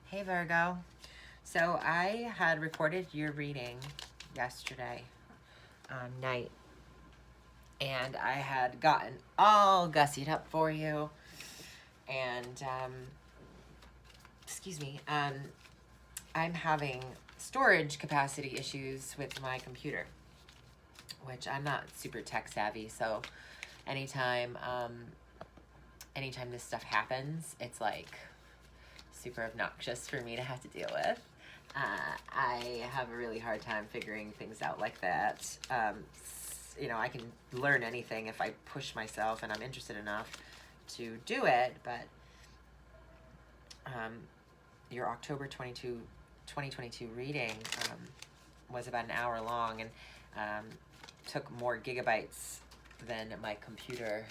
Hey Virgo. So I had recorded your reading yesterday night, and I had gotten all gussied up for you. And excuse me, I'm having storage capacity issues with my computer, which I'm not super tech savvy. So anytime anytime this stuff happens, it's like super obnoxious for me to have to deal with. I have a really hard time figuring things out like that. You know, I can learn anything if I push myself and I'm interested enough to do it, but your October 2022 reading was about an hour long and took more gigabytes than my computer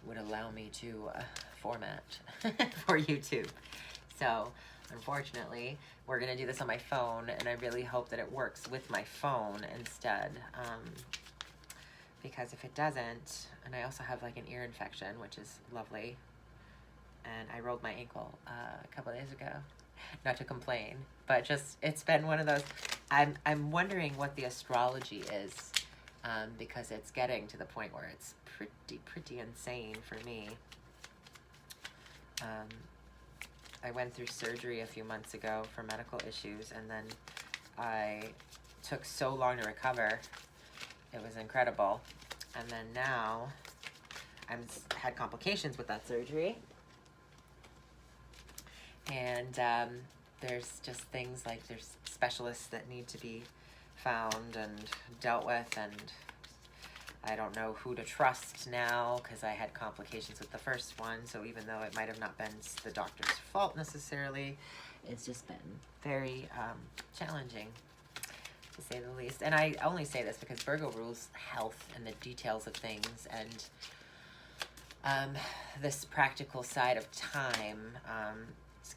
would allow me to format for YouTube. So unfortunately, we're gonna do this on my phone, and I really hope that it works with my phone instead. Because if it doesn't, and I also have like an ear infection, which is lovely, and I rolled my ankle a couple days ago. Not to complain, but just it's been one of those. I'm wondering what the astrology is, because it's getting to the point where it's pretty insane for me. I went through surgery a few months ago for medical issues, and then I took so long to recover. It was incredible. And then now I'm had complications with that surgery. And there's just things like there's specialists that need to be found and dealt with, and I don't know who to trust now because I had complications with the first one. So even though it might have not been the doctor's fault necessarily, it's just been very challenging, to say the least. And I only say this because Virgo rules health and the details of things, and this practical side of time.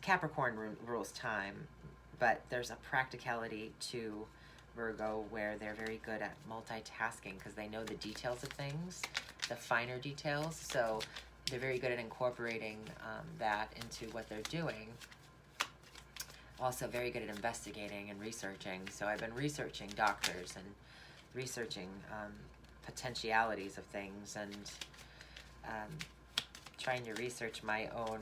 Capricorn rules time, but there's a practicality to Virgo where they're very good at multitasking because they know the details of things, the finer details. So they're very good at incorporating that into what they're doing. Also very good at investigating and researching. So I've been researching doctors and researching potentialities of things, and trying to research my own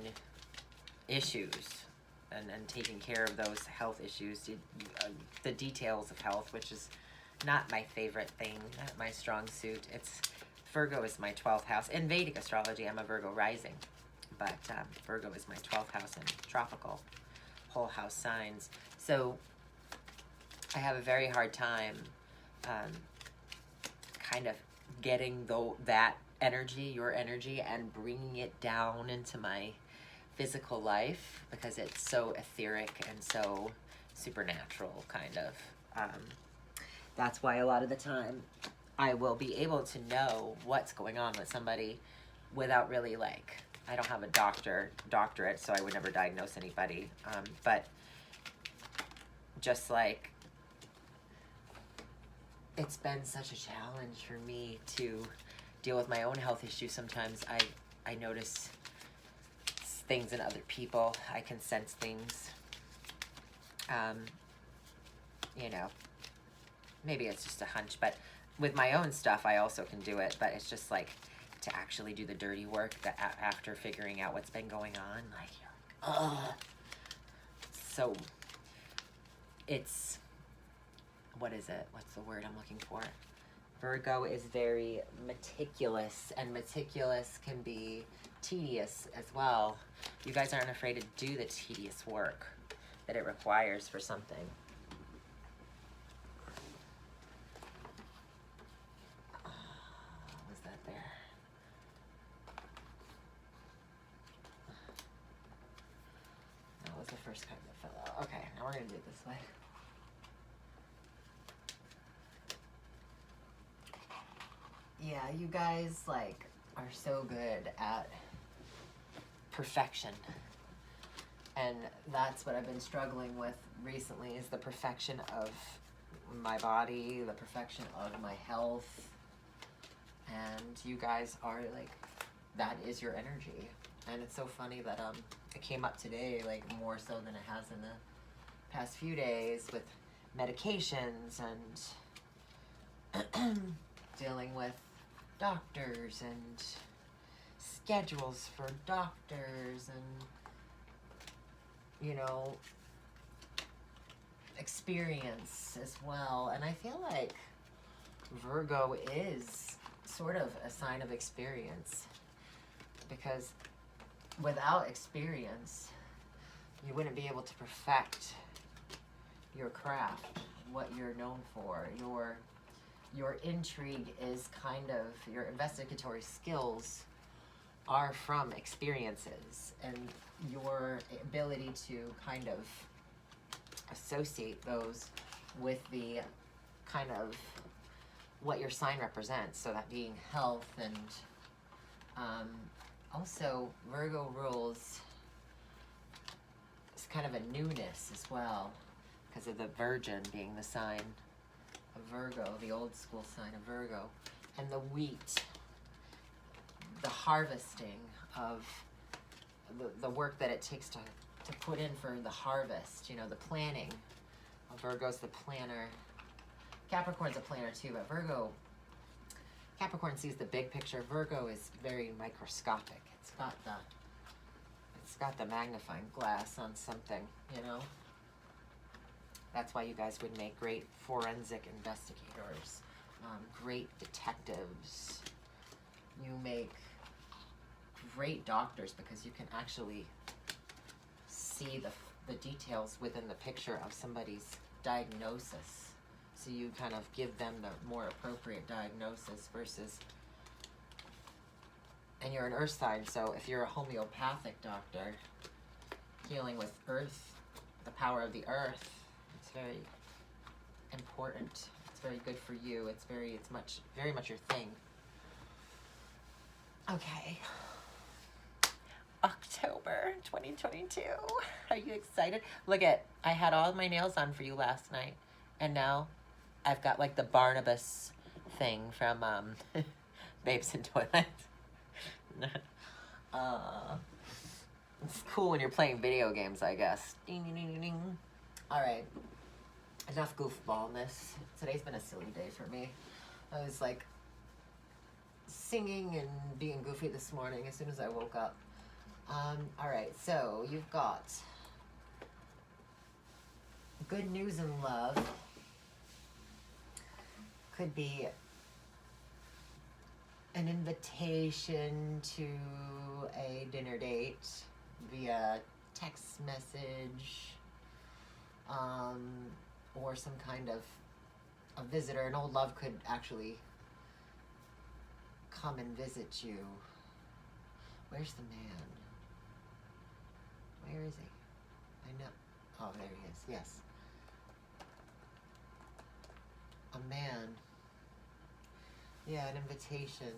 issues and taking care of those health issues, the details of health, which is not my favorite thing, not my strong suit. It's Virgo is my 12th house. In Vedic astrology, I'm a Virgo rising, but Virgo is my 12th house in tropical whole house signs. So I have a very hard time kind of getting that energy, your energy, and bringing it down into my physical life because it's so etheric and so supernatural, kind of. That's why a lot of the time I will be able to know what's going on with somebody without really I don't have a doctorate, so I would never diagnose anybody. But just it's been such a challenge for me to deal with my own health issues. Sometimes I notice things in other people. I can sense things. You know, maybe it's just a hunch, but with my own stuff, I also can do it. But it's just to actually do the dirty work that after figuring out what's been going on, ugh. So it's, what is it? What's the word I'm looking for? Virgo is very meticulous, and meticulous can be tedious as well. You guys aren't afraid to do the tedious work that it requires for something. Was that there? That was the first card that fell out. Okay, now we're gonna do it this way. Yeah, you guys are so good at perfection, and that's what I've been struggling with recently, is the perfection of my body, the perfection of my health, and you guys are that is your energy. And it's so funny that it came up today, like more so than it has in the past few days, with medications and dealing with doctors and schedules for doctors and, you know, experience as well. And I feel like Virgo is sort of a sign of experience, because without experience, you wouldn't be able to perfect your craft, what you're known for. Your intrigue is kind of, your investigatory skills are from experiences, and your ability to kind of associate those with the kind of what your sign represents, so that being health, and also Virgo rules is kind of a newness as well, because of the Virgin being the sign of Virgo, the old school sign of Virgo, and the wheat, the harvesting of the work that it takes to put in for the harvest, you know, the planning. Virgo's the planner. Capricorn's a planner too, but Capricorn sees the big picture. Virgo is very microscopic. It's got the magnifying glass on something, you know. That's why you guys would make great forensic investigators, great detectives. You make great doctors, because you can actually see the details within the picture of somebody's diagnosis. So you kind of give them the more appropriate diagnosis versus, and you're an earth sign, so if you're a homeopathic doctor, healing with earth, the power of the earth, it's very important. It's very good for you. It's very much your thing. Okay. October 2022. Are you excited? Look I had all my nails on for you last night, and now I've got like the Barnabas thing from Babes in Toyland. It's cool when you're playing video games, I guess. Ding, ding, ding, ding. All right, enough goofballness. Today's been a silly day for me. I was like singing and being goofy this morning as soon as I woke up. All right, so you've got good news in love. Could be an invitation to a dinner date via text message, or some kind of a visitor. An old love could actually come and visit you. Where's the man? Where is he? I know. Oh, there he is. Yes. A man. Yeah, an invitation.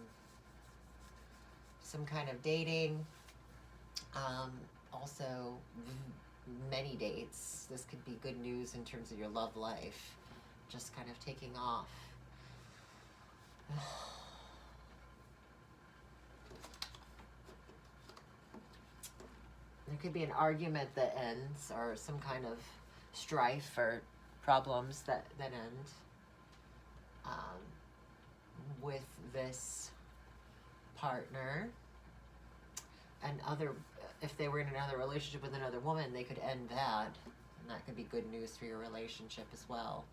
Some kind of dating. Also, many dates. This could be good news in terms of your love life. Just kind of taking off. There could be an argument that ends, or some kind of strife or problems that end with this partner. And if they were in another relationship with another woman, they could end that, and that could be good news for your relationship as well.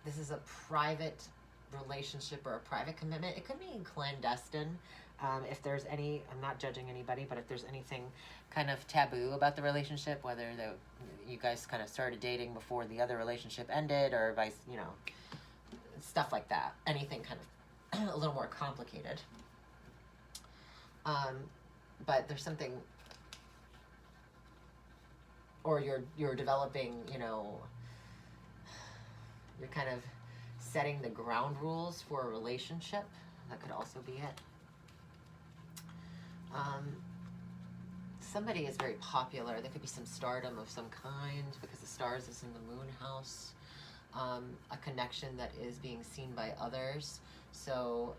This is a private relationship or a private commitment. It could be clandestine. If there's any, I'm not judging anybody, but if there's anything kind of taboo about the relationship, whether you guys kind of started dating before the other relationship ended, or vice, stuff like that. Anything kind of a little more complicated. But there's something, or you're developing, you're kind of setting the ground rules for a relationship. That could also be it. Somebody is very popular. There could be some stardom of some kind, because the stars is in the moon house. A connection that is being seen by others. So,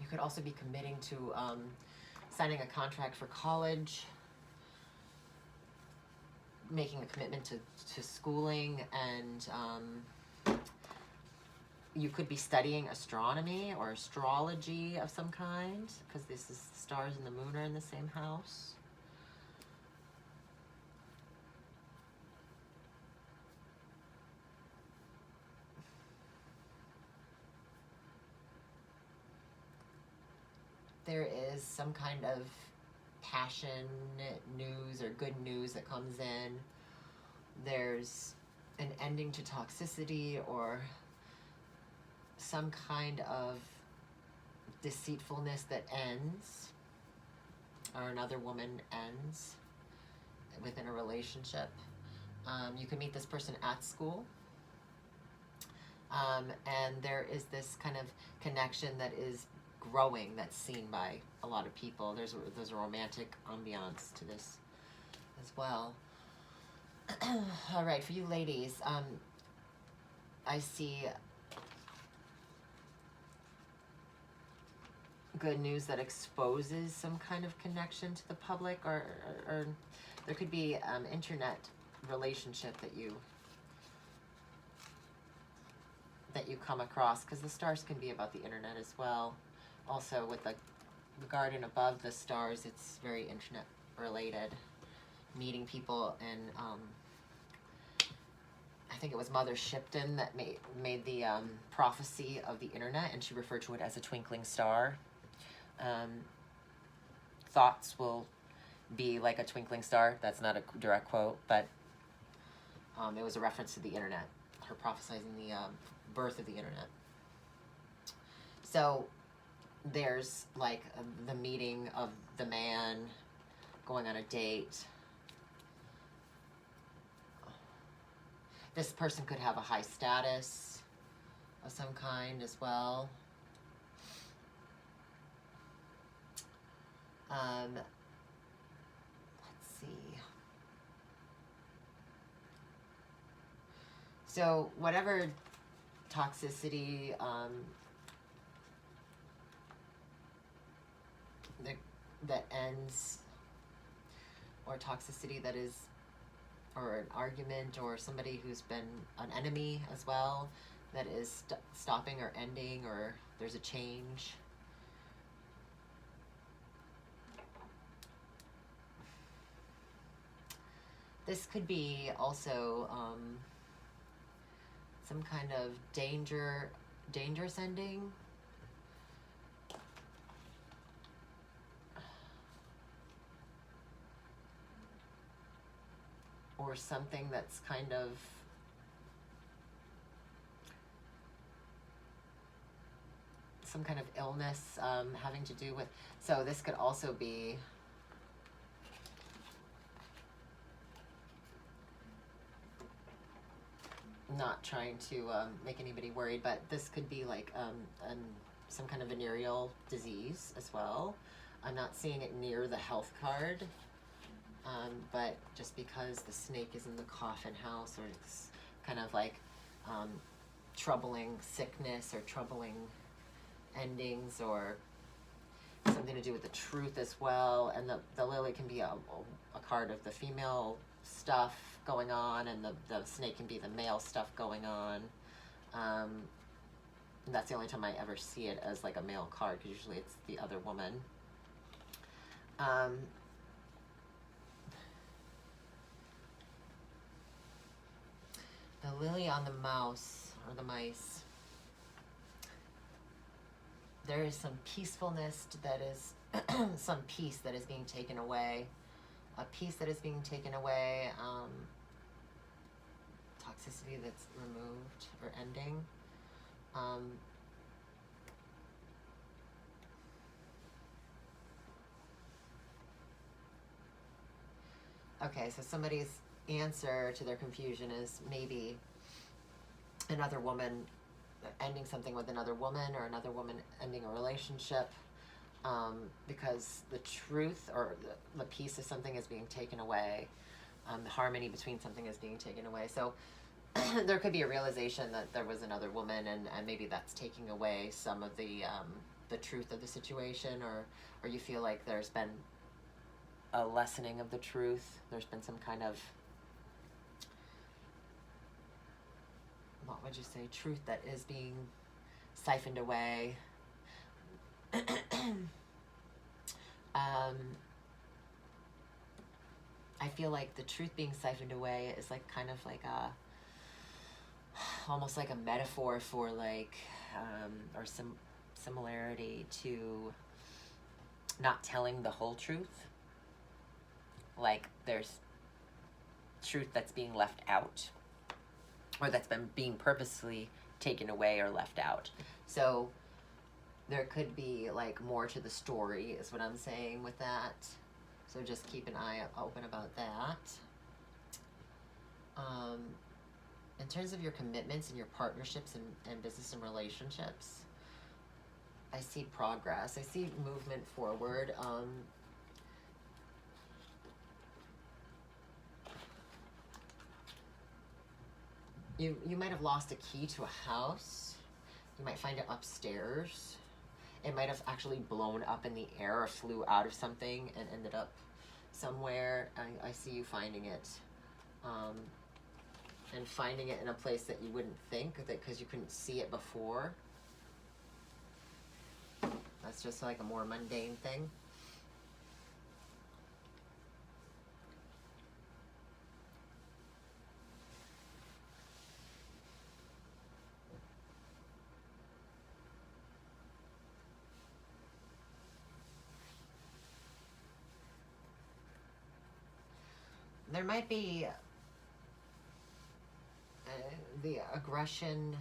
you could also be committing to signing a contract for college, making a commitment to schooling, and you could be studying astronomy or astrology of some kind, because this is the stars and the moon are in the same house. There is some kind of passionate news or good news that comes in. There's an ending to toxicity or some kind of deceitfulness that ends, or another woman ends within a relationship. You can meet this person at school. And there is this kind of connection that is growing, that's seen by a lot of people. There's a romantic ambiance to this as well. All right, for you ladies, I see good news that exposes some kind of connection to the public, or there could be internet relationship that you come across, because the stars can be about the internet as well. Also, with the garden above the stars, it's very internet related. Meeting people, and I think it was Mother Shipton that made the prophecy of the internet, and she referred to it as a twinkling star. Thoughts will be like a twinkling star. That's not a direct quote, but it was a reference to the internet, her prophesizing the birth of the internet. So there's like the meeting of the man, going on a date. This person could have a high status of some kind as well. Let's see. So whatever toxicity that ends, or toxicity that is, or an argument, or somebody who's been an enemy as well, that is stopping or ending, or there's a change. This could be also some kind of dangerous ending. Or something that's kind of some kind of illness having to do with, so this could also be not trying to make anybody worried, but this could be like some kind of venereal disease as well. I'm not seeing it near the health card, but just because the snake is in the coffin house, or it's kind of like troubling sickness or troubling endings, or something to do with the truth as well. And the lily can be a card of the female stuff going on, and the snake can be the male stuff going on. And that's the only time I ever see it as like a male card, because usually it's the other woman. The lily on the mouse, or the mice. There is some peacefulness that is, some peace that is being taken away. A peace that is being taken away. Toxicity that's removed or ending. Okay, so somebody's answer to their confusion is maybe another woman ending something with another woman, or another woman ending a relationship. because the truth or the piece of something is being taken away. The harmony between something is being taken away. So there could be a realization that there was another woman, and maybe that's taking away some of the truth of the situation, or you feel like there's been a lessening of the truth. There's been some kind of, what would you say, truth that is being siphoned away. I feel like the truth being siphoned away is like kind of like almost like a metaphor for like, or some similarity to not telling the whole truth. Like there's truth that's being left out, or that's been being purposely taken away or left out. So there could be like more to the story is what I'm saying with that. So just keep an eye open about that. In terms of your commitments and your partnerships and business and relationships, I see progress. I see movement forward. You might have lost a key to a house. You might find it upstairs. It might have actually blown up in the air or flew out of something and ended up somewhere. I see you finding it. And finding it in a place that you wouldn't think, that because you couldn't see it before. That's just like a more mundane thing. There might be the aggression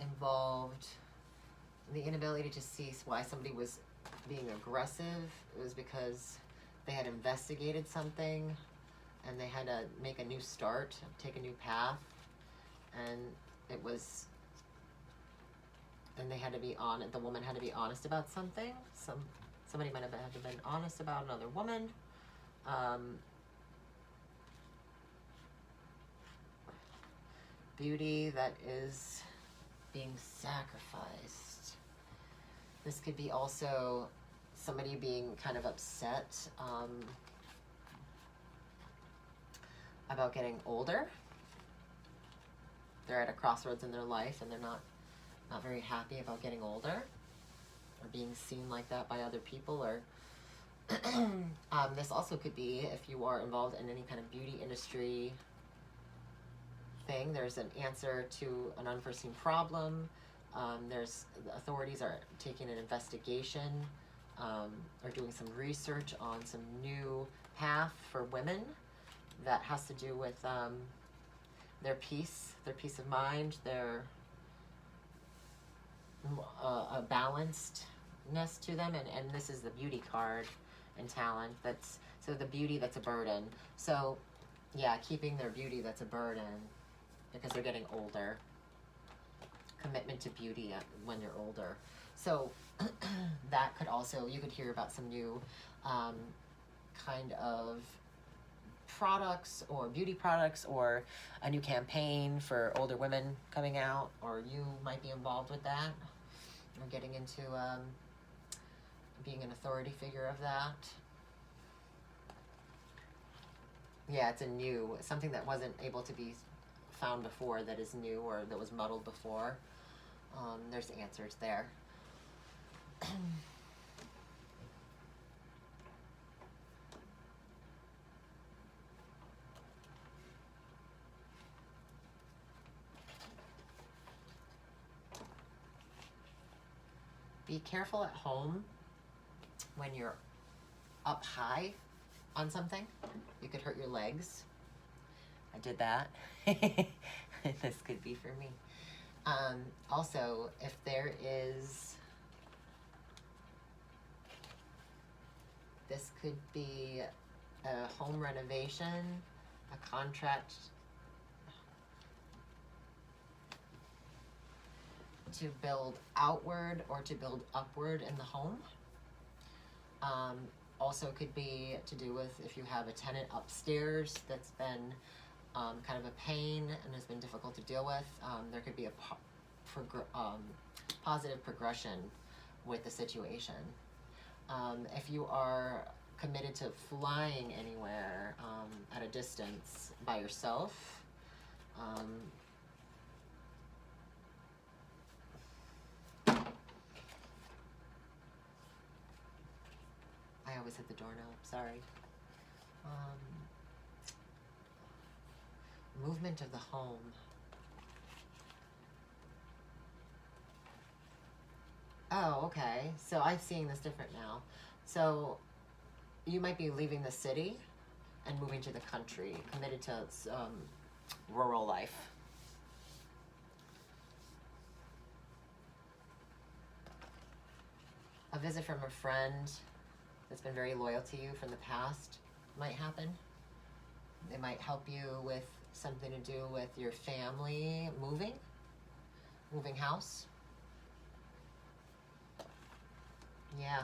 involved, the inability to see why somebody was being aggressive. It was because they had investigated something and they had to make a new start, take a new path, and it was, and they had to be honest. The woman had to be honest about something. Somebody might have had to been honest about another woman. Beauty that is being sacrificed. This could be also somebody being kind of upset about getting older. They're at a crossroads in their life and they're not very happy about getting older or being seen like that by other people. Or this also could be if you are involved in any kind of beauty industry thing. There's an answer to an unforeseen problem. There's the authorities are taking an investigation, or doing some research on some new path for women that has to do with their peace of mind, their a balancedness to them, and this is the beauty card and talent. That's so the beauty that's a burden. So yeah, keeping their beauty that's a burden because they're getting older. Commitment to beauty when you're older. So that could also, you could hear about some new kind of products or beauty products or a new campaign for older women coming out, or you might be involved with that or getting into being an authority figure of that. Yeah, it's a new, something that wasn't able to be found before, that is new, or that was muddled before. There's answers there. Be careful at home when you're up high on something. You could hurt your legs. I did that. This could be for me. Also, if there is, this could be a home renovation, a contract to build outward or to build upward in the home. Also could be to do with if you have a tenant upstairs that's been kind of a pain and has been difficult to deal with. There could be a positive progression with the situation. If you are committed to flying anywhere at a distance by yourself, I always hit the doorknob, sorry. Movement of the home. Oh, okay. So I'm seeing this different now. So you might be leaving the city and moving to the country, committed to rural life. A visit from a friend that's been very loyal to you from the past might happen. They might help you with something to do with your family moving house. Yeah,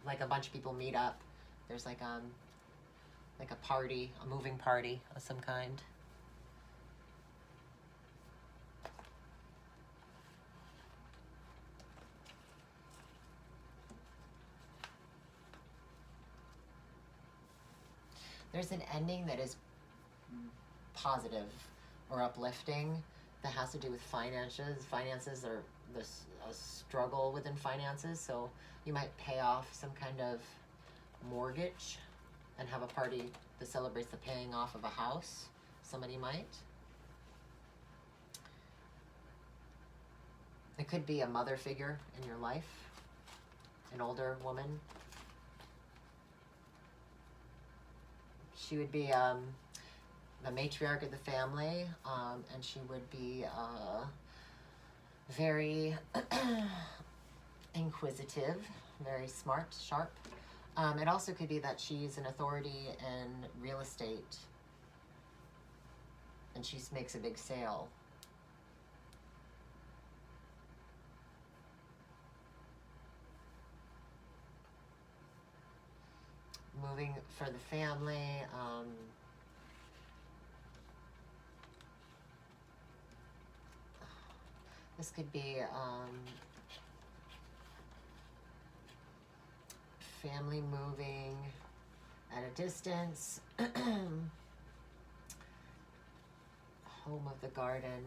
like a bunch of people meet up. There's like a party, a moving party of some kind. There's an ending that is positive or uplifting that has to do with finances. Finances are a struggle within finances, so you might pay off some kind of mortgage and have a party that celebrates the paying off of a house. Somebody might. It could be a mother figure in your life, an older woman. She would be the matriarch of the family, and she would be very inquisitive, very smart, sharp. It also could be that she's an authority in real estate, and she makes a big sale. Moving for the family. This could be family moving at a distance. Home of the garden.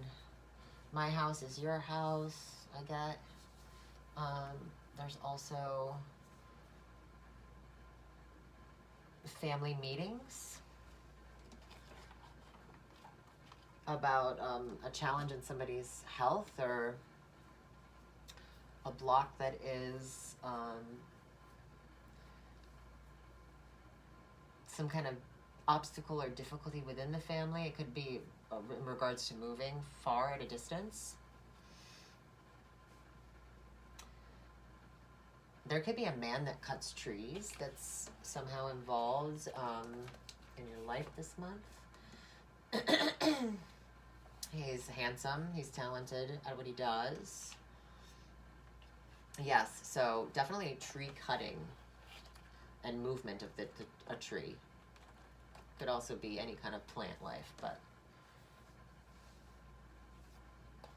My house is your house, I get. There's also family meetings about a challenge in somebody's health or a block that is some kind of obstacle or difficulty within the family. It could be in regards to moving far at a distance. There could be a man that cuts trees that's somehow involved in your life this month. He's handsome, he's talented at what he does. Yes, so definitely tree cutting and movement of a tree. Could also be any kind of plant life, but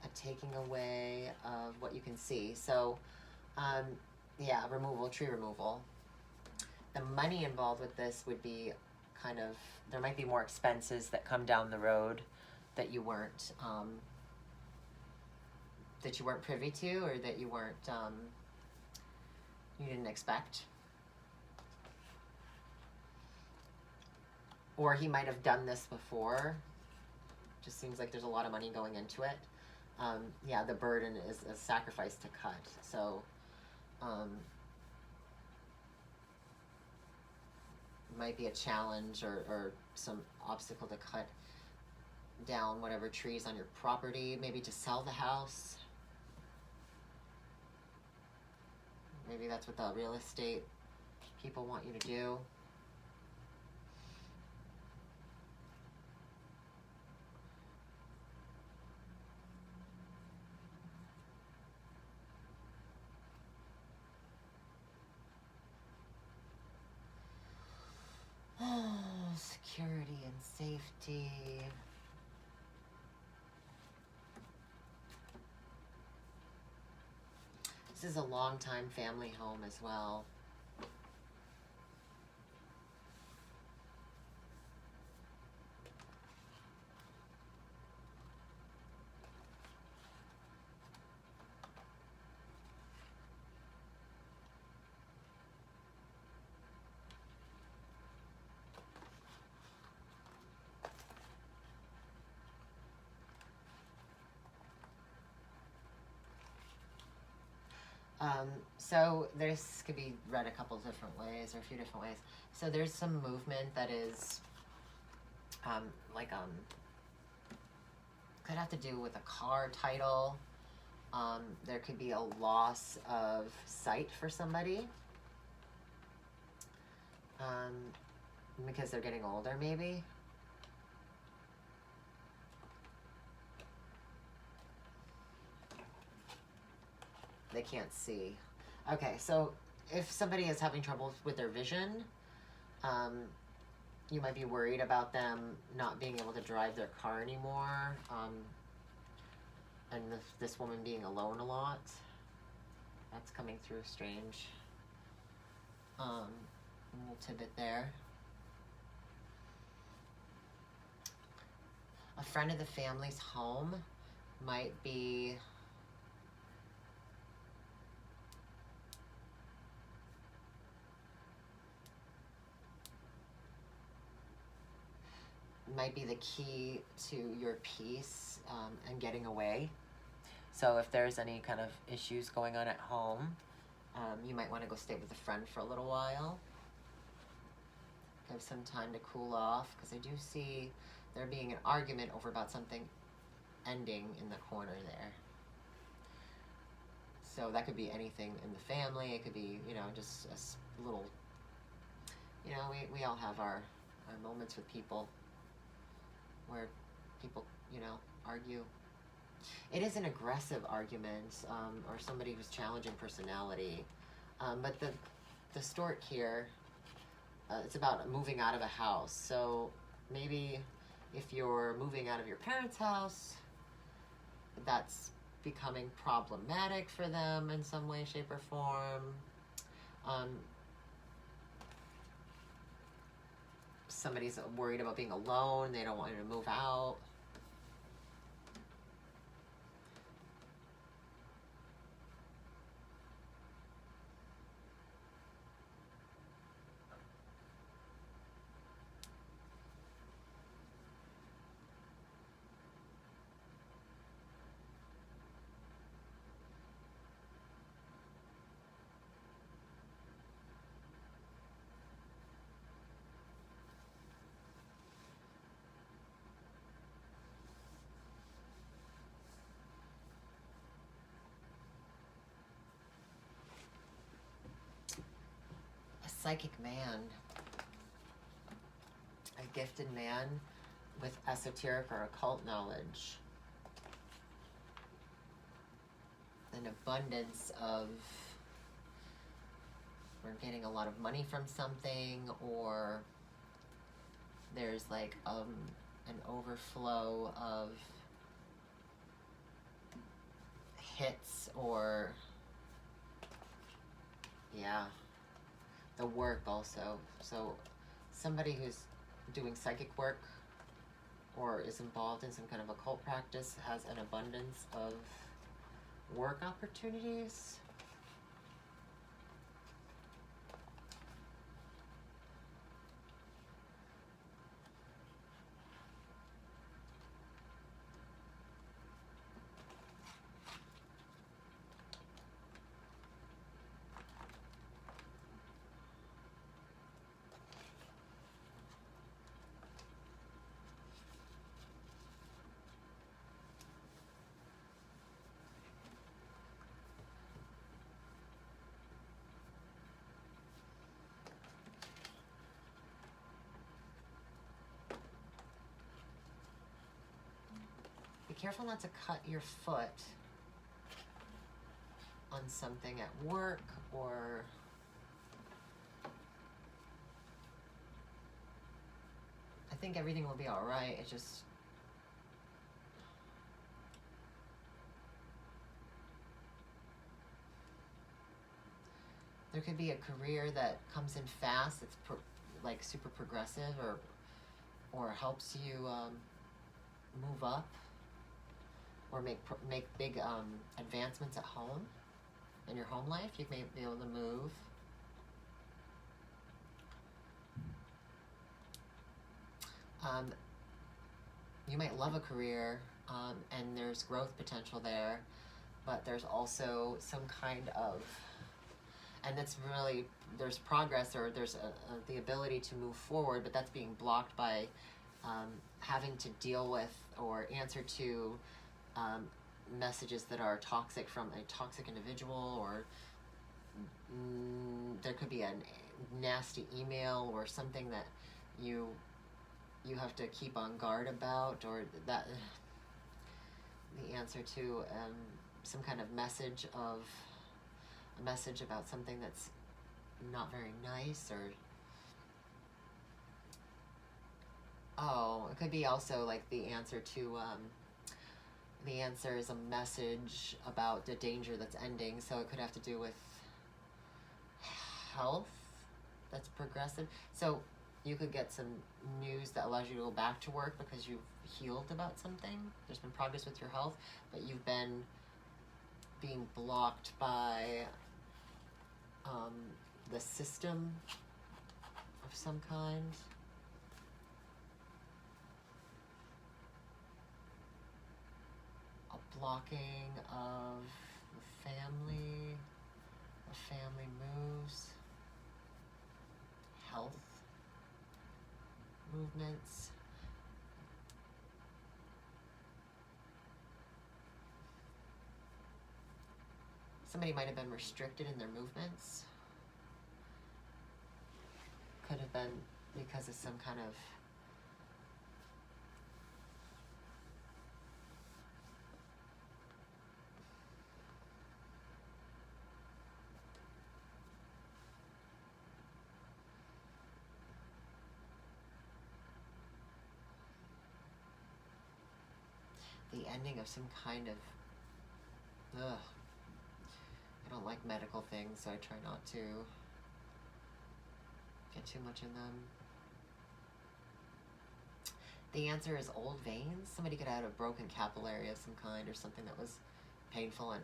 a taking away of what you can see. So, yeah, tree removal. The money involved with this would be kind of, there might be more expenses that come down the road that you weren't privy to, or that you didn't expect. Or he might have done this before. Just seems like there's a lot of money going into it. Yeah, the burden is a sacrifice to cut. So, might be a challenge or some obstacle to cut down whatever trees on your property, maybe to sell the house. Maybe that's what the real estate people want you to do. This is a long-time family home as well. So this could be read a couple different ways or a few different ways. So there's some movement that is could have to do with a car title. There could be a loss of sight for somebody because they're getting older, maybe. They can't see. Okay, so if somebody is having trouble with their vision, you might be worried about them not being able to drive their car anymore, and this woman being alone a lot. That's coming through strange. A little tidbit there. A friend of the family's home might be the key to your peace and getting away. So if there's any kind of issues going on at home, you might want to go stay with a friend for a little while. Give some time to cool off, because I do see there being an argument over about something ending in the corner there. So that could be anything in the family. It could be, just a little, we all have our moments with people where people, argue. It is an aggressive argument, or somebody who's challenging personality. But the stork here, it's about moving out of a house. So maybe if you're moving out of your parents' house, that's becoming problematic for them in some way, shape, or form. Somebody's worried about being alone. They don't want you to move out. Psychic man, a gifted man with esoteric or occult knowledge, an abundance of, we're getting a lot of money from something, or there's like an overflow of hits, or the work also. So somebody who's doing psychic work or is involved in some kind of occult practice has an abundance of work opportunities. Be careful not to cut your foot on something at work, or I think everything will be all right. It just, There could be a career that comes in fast. It's like super progressive, or helps you move up, or make big advancements at home in your home life. You may be able to move. You might love a career, and there's growth potential there, but there's also some kind of, and that's really, there's progress, or there's the ability to move forward, but that's being blocked by having to deal with or answer to messages that are toxic from a toxic individual, or there could be a nasty email or something that you have to keep on guard about, or that the answer to some kind of message about something that's not very nice, or it could be also like the answer is a message about the danger that's ending, so it could have to do with health that's progressive. So you could get some news that allows you to go back to work because you've healed about something. There's been progress with your health, but you've been being blocked by the system of some kind. A blocking of family moves, health movements. Somebody might have been restricted in their movements. Could have been because of some kind of the ending of some kind of I don't like medical things, so I try not to get too much in them. The answer is old veins. Somebody could have had a broken capillary of some kind, or something that was painful, and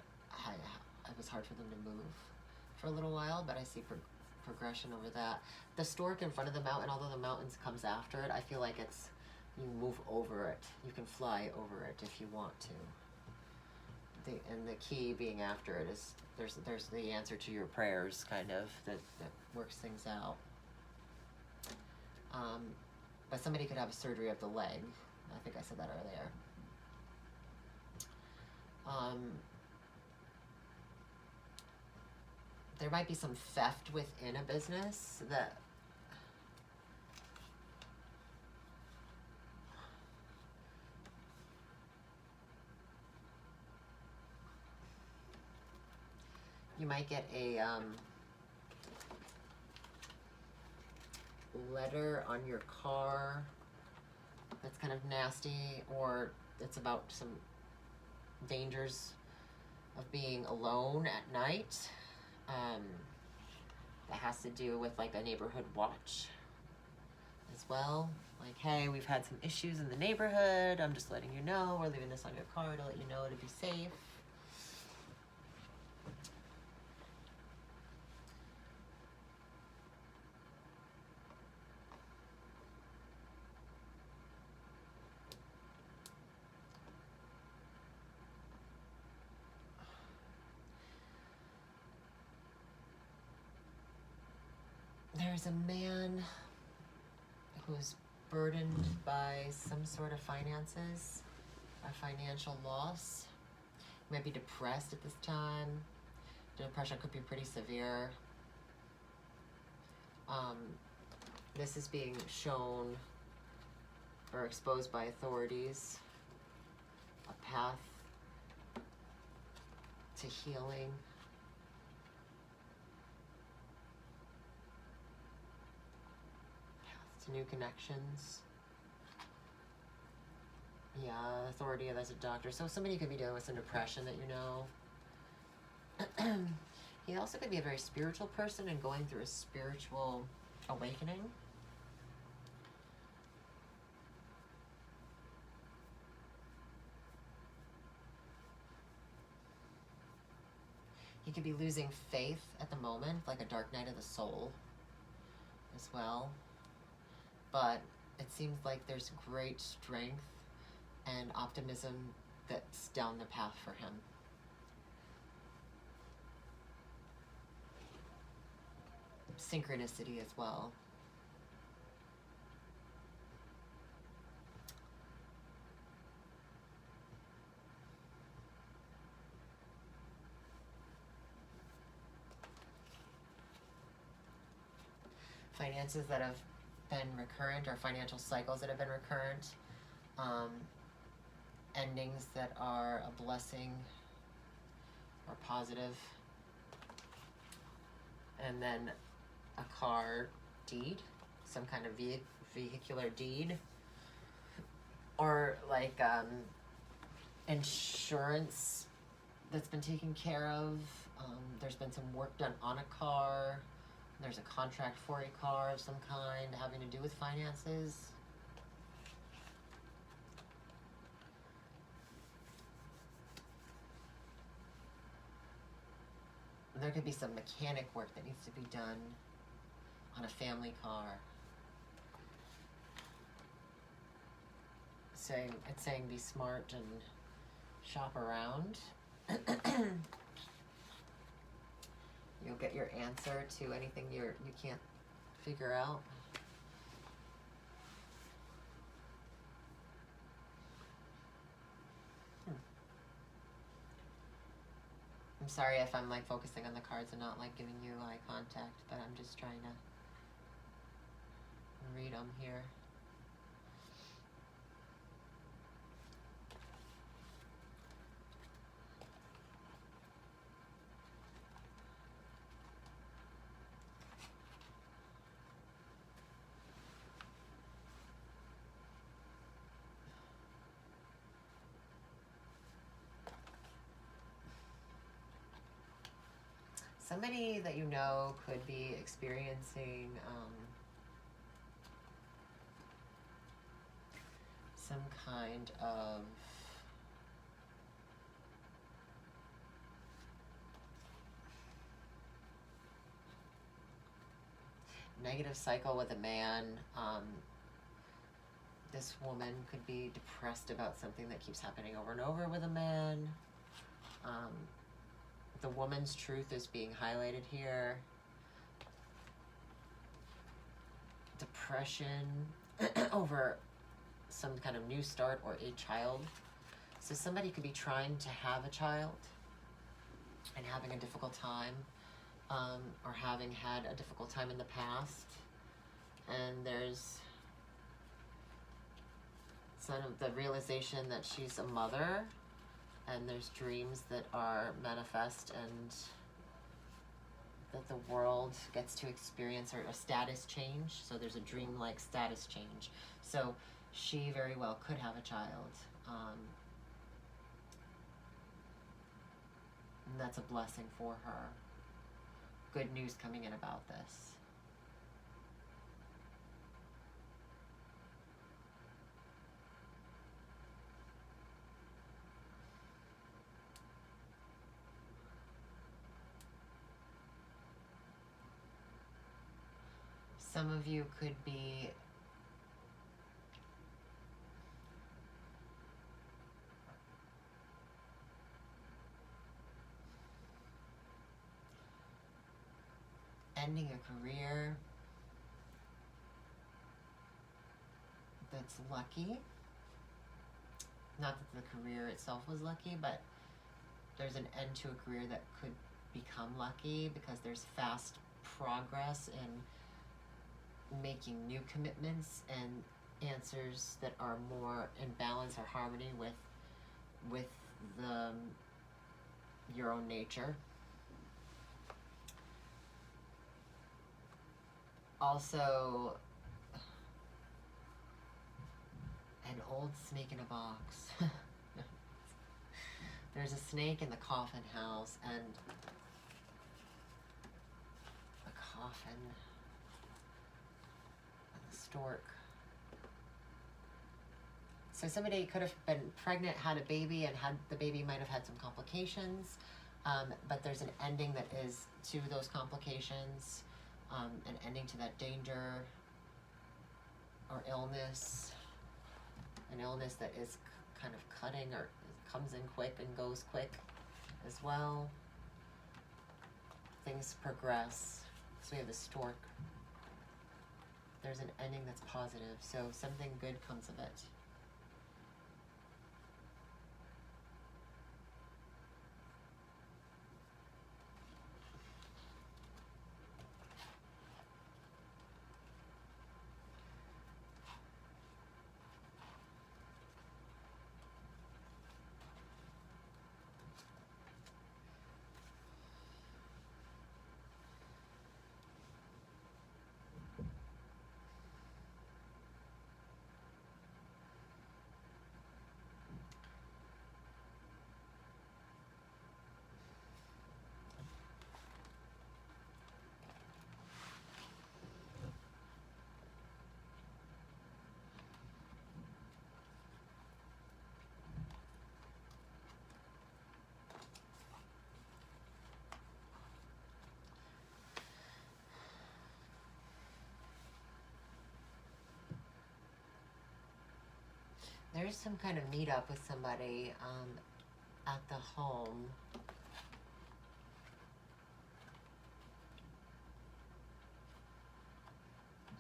it was hard for them to move for a little while, but I see progression over that. The stork in front of the mountain, although the mountain comes after it, I feel like it's, you move over it. You can fly over it if you want to. And the key being after it is, there's the answer to your prayers, kind of, that works things out. But somebody could have a surgery of the leg. I think I said that earlier. There might be some theft within a business that you might get a letter on your car that's kind of nasty, or it's about some dangers of being alone at night. That has to do with like a neighborhood watch as well. Like, hey, we've had some issues in the neighborhood. I'm just letting you know. We're leaving this on your car to let you know to be safe. There's a man who's burdened by some sort of finances, a financial loss. He might be depressed at this time. The depression could be pretty severe. This is being shown or exposed by authorities, a path to healing. To new connections. Yeah, authority as a doctor. So somebody could be dealing with some depression that you know. He also could be a very spiritual person and going through a spiritual awakening. He could be losing faith at the moment, like a dark night of the soul as well. But it seems like there's great strength and optimism that's down the path for him. Synchronicity as well. Finances that have been recurrent, or financial cycles that have been recurrent. Endings that are a blessing or positive. And then a car deed, some kind of vehicular deed, or like insurance that's been taken care of. There's been some work done on a car. There's a contract for a car of some kind having to do with finances. There could be some mechanic work that needs to be done on a family car. It's saying be smart and shop around. You'll get your answer to anything you can't figure out. I'm sorry if I'm like focusing on the cards and not like giving you eye contact, but I'm just trying to read them here. Somebody that you know could be experiencing some kind of negative cycle with a man. This woman could be depressed about something that keeps happening over and over with a man. The woman's truth is being highlighted here. Depression over some kind of new start or a child. So somebody could be trying to have a child and having a difficult time, or having had a difficult time in the past. And there's sort of the realization that she's a mother, and there's dreams that are manifest, and that the world gets to experience a status change. So there's a dream-like status change. So she very well could have a child. And that's a blessing for her. Good news coming in about this. Some of you could be ending a career that's lucky. Not that the career itself was lucky, but there's an end to a career that could become lucky because there's fast progress in making new commitments and answers that are more in balance or harmony with your own nature. Also, an old snake in a box. There's a snake in the coffin house, and coffin. And the stork. So somebody could have been pregnant, had a baby, and the baby might have had some complications. But there's an ending that is to those complications, an ending to that danger or illness, an illness that is kind of cutting or comes in quick and goes quick as well. Things progress. So we have the stork. There's an ending that's positive, so something good comes of it. There's some kind of meetup with somebody at the home.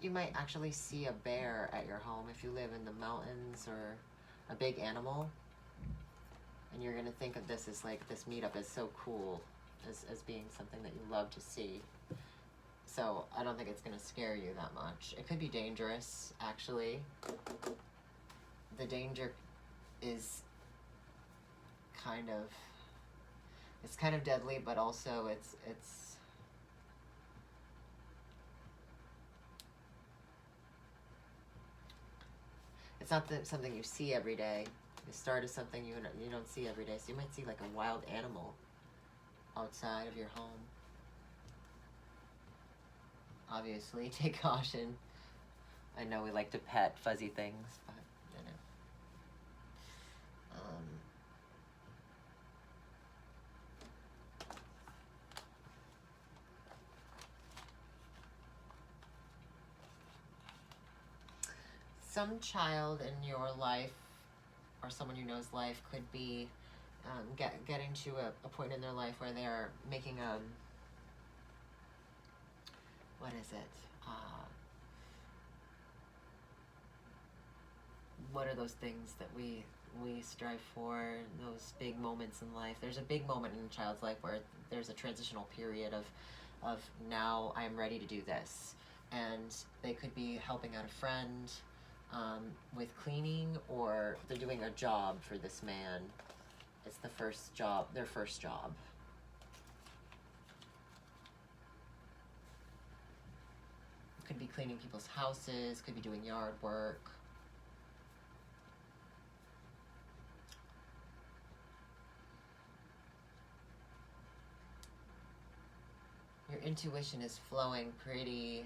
You might actually see a bear at your home if you live in the mountains, or a big animal. And you're going to think of this as like, this meetup is so cool, as being something that you love to see. So I don't think it's going to scare you that much. It could be dangerous, actually. The danger is it's kind of deadly, but also it's not something you see every day. The start of something you don't see every day. So you might see like a wild animal outside of your home. Obviously, take caution. I know we like to pet fuzzy things, but you know. Some child in your life, or someone you know's life, could be getting to a point in their life where they are making what is it? What are those things that we strive for, those big moments in life? There's a big moment in a child's life where there's a transitional period of now I'm ready to do this. And they could be helping out a friend with cleaning, or they're doing a job for this man. It's their first job. Could be cleaning people's houses, could be doing yard work. Your intuition is flowing pretty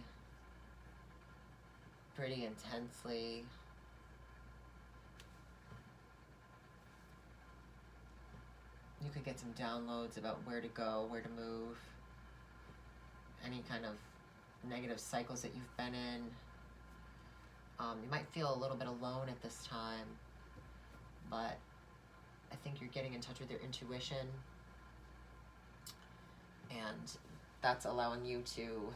intensely. You could get some downloads about where to go, where to move, any kind of negative cycles that you've been in. You might feel a little bit alone at this time, but I think you're getting in touch with your intuition, and that's allowing you to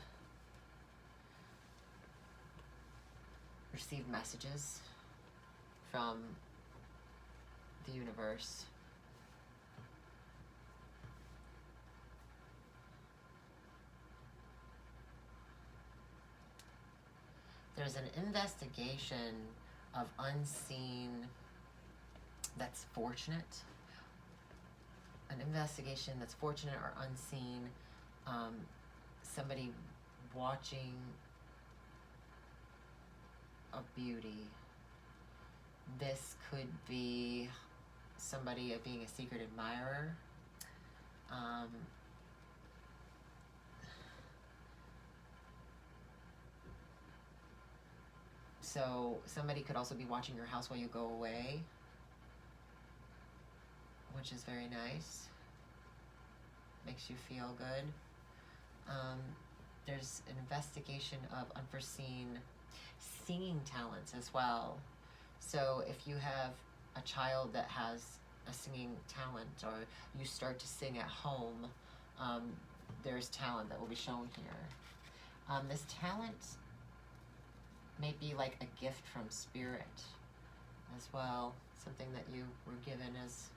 receive messages from the universe. There's an investigation of unseen that's fortunate. An investigation that's fortunate or unseen. Somebody watching a beauty. This could be somebody being a secret admirer. So somebody could also be watching your house while you go away, which is very nice. Makes you feel good. There's an investigation of unforeseen singing talents as well. So if you have a child that has a singing talent, or you start to sing at home, there's talent that will be shown here. This talent may be like a gift from spirit as well, something that you were given as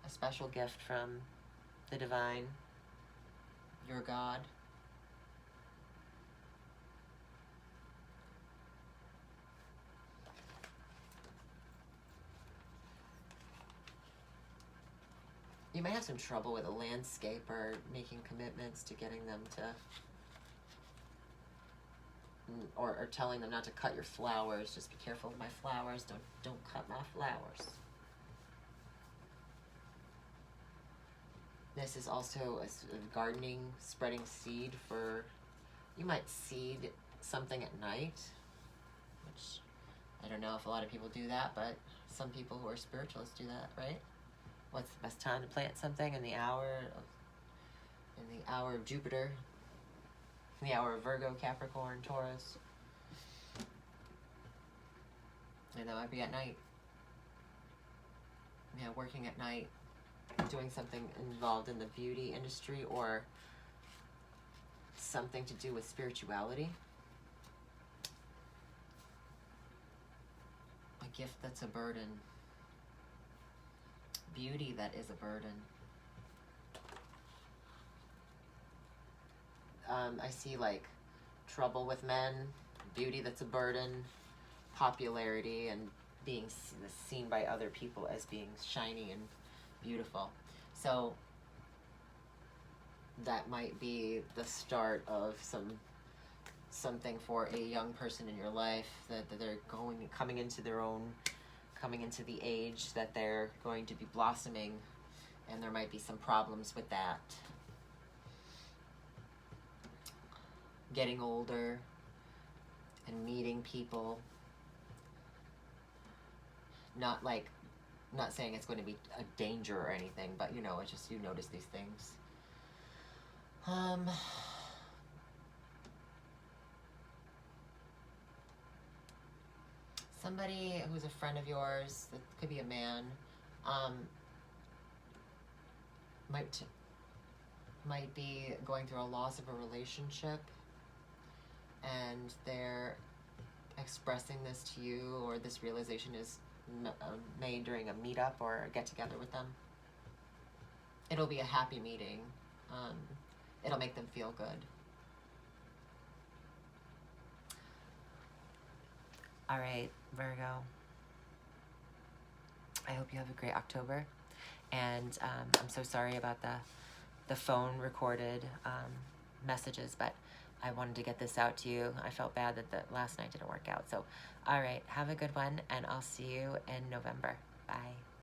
a special gift from the divine, your God. You might have some trouble with a landscaper making commitments to getting them to, or telling them not to cut your flowers. Just be careful of my flowers. Don't cut my flowers. This is also a gardening, spreading seed for, you might seed something at night, which I don't know if a lot of people do that, but some people who are spiritualists do that, right? What's the best time to plant something? In the hour of Jupiter, in the hour of Virgo, Capricorn, Taurus. And that might be at night. Yeah, working at night, doing something involved in the beauty industry or something to do with spirituality. A gift that's a burden. Beauty that is a burden. I see like trouble with men, beauty that's a burden, popularity, and being seen by other people as being shiny and beautiful. So that might be the start of something for a young person in your life, that they're coming into their own, coming into the age that they're going to be blossoming, and there might be some problems with that. Getting older and meeting people. Not saying it's going to be a danger or anything, but you know, it's just you notice these things. Somebody who's a friend of yours, that could be a man, might be going through a loss of a relationship, and they're expressing this to you, or this realization is made during a meetup or a get-together with them. It'll be a happy meeting. It'll make them feel good. All right, Virgo. I hope you have a great October. And I'm so sorry about the phone recorded messages, but I wanted to get this out to you. I felt bad that the last night didn't work out. So, all right, have a good one, and I'll see you in November. Bye.